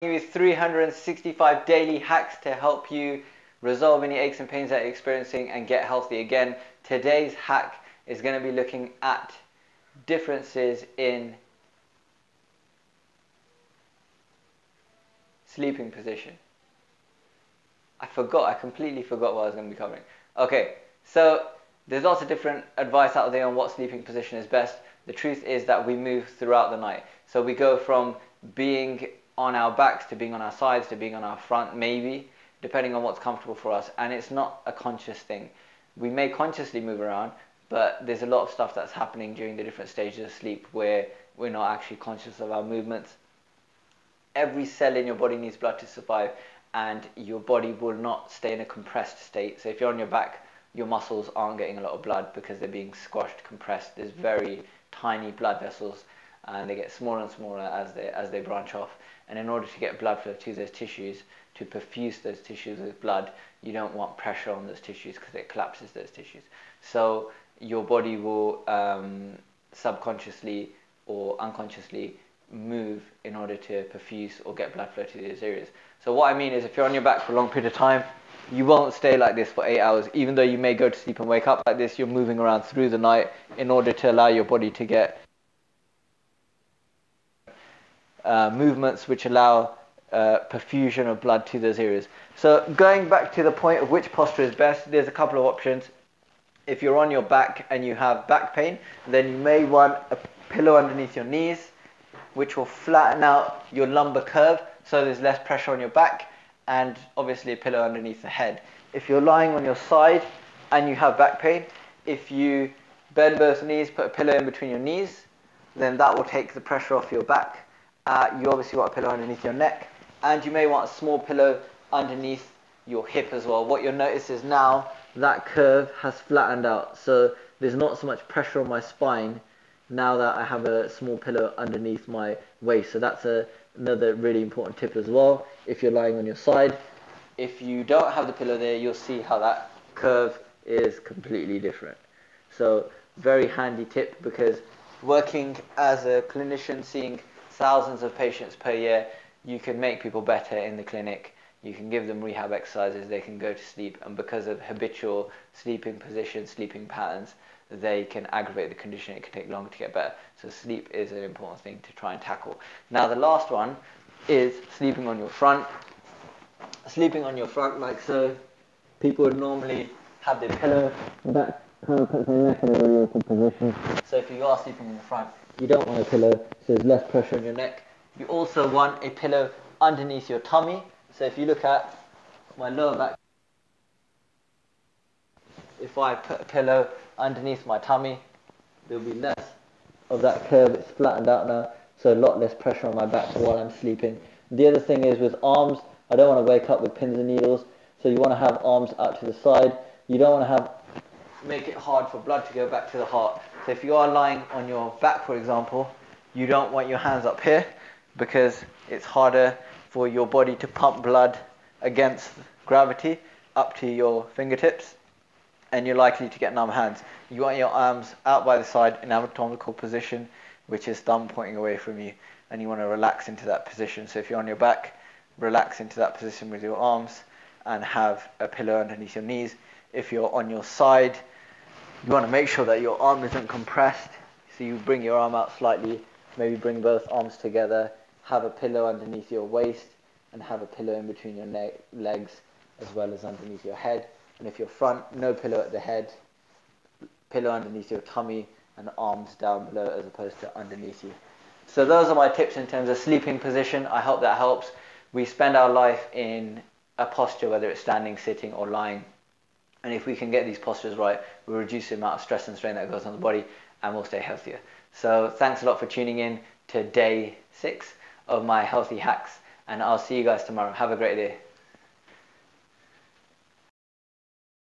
Give you 365 daily hacks to help you resolve any aches and pains that you're experiencing and get healthy again. Today's hack is going to be looking at differences in sleeping position. I completely forgot what I was going to be covering. Okay, so there's lots of different advice out there on what sleeping position is best. The truth is that we move throughout the night. So we go from being on our backs to being on our sides to being on our front, maybe, depending on what's comfortable for us. And it's not a conscious thing. We may consciously move around, but there's a lot of stuff that's happening during the different stages of sleep where we're not actually conscious of our movements. Every cell in your body needs blood to survive, and your body will not stay in a compressed state. So if you're on your back, your muscles aren't getting a lot of blood because they're being squashed, compressed. There's very tiny blood vessels, and they get smaller and smaller as they branch off. And in order to get blood flow to those tissues, to perfuse those tissues with blood, you don't want pressure on those tissues because it collapses those tissues. So your body will subconsciously or unconsciously move in order to perfuse or get blood flow to these areas. So what I mean is, if you're on your back for a long period of time, you won't stay like this for 8 hours. Even though you may go to sleep and wake up like this, you're moving around through the night in order to allow your body to get movements which allow perfusion of blood to those areas. So going back to the point of which posture is best, there's a couple of options. If you're on your back and you have back pain, then you may want a pillow underneath your knees, which will flatten out your lumbar curve so there's less pressure on your back, and obviously a pillow underneath the head. If you're lying on your side and you have back pain, if you bend both knees, put a pillow in between your knees, then that will take the pressure off your back. You obviously want a pillow underneath your neck, and you may want a small pillow underneath your hip as well. What you'll notice is now that curve has flattened out, so there's not so much pressure on my spine now that I have a small pillow underneath my waist. So that's another really important tip as well. If you're lying on your side, if you don't have the pillow there, you'll see how that curve is completely different. So very handy tip, because working as a clinician, seeing thousands of patients per year, you can make people better in the clinic. You can give them rehab exercises, they can go to sleep, and because of habitual sleeping positions, sleeping patterns, they can aggravate the condition. It can take longer to get better. So sleep is an important thing to try and tackle. Now the last one is sleeping on your front. Sleeping on your front like so. People would normally have their pillow back, puts their neck in a really awkward position. So if you are sleeping in the front, you don't want a pillow, so there's less pressure on your neck. You also want a pillow underneath your tummy. So if you look at my lower back, if I put a pillow underneath my tummy, there'll be less of that curve. It's flattened out now, so a lot less pressure on my back while I'm sleeping. The other thing is with arms, I don't want to wake up with pins and needles, so you want to have arms out to the side. You don't want to make it hard for blood to go back to the heart. So if you are lying on your back, for example, you don't want your hands up here, because it's harder for your body to pump blood against gravity up to your fingertips, and you're likely to get numb hands. You want your arms out by the side in anatomical position, which is thumb pointing away from you, and you want to relax into that position. So if you're on your back, relax into that position with your arms and have a pillow underneath your knees. If you're on your side, you want to make sure that your arm isn't compressed, so you bring your arm out slightly, maybe bring both arms together, have a pillow underneath your waist, and have a pillow in between your legs as well as underneath your head. And if you're front, no pillow at the head, pillow underneath your tummy, and arms down below as opposed to underneath you. So those are my tips in terms of sleeping position. I hope that helps. We spend our life in a posture, whether it's standing, sitting, or lying. And if we can get these postures right, we'll reduce the amount of stress and strain that goes on the body, and we'll stay healthier. So thanks a lot for tuning in to day 6 of my healthy hacks, and I'll see you guys tomorrow. Have a great day.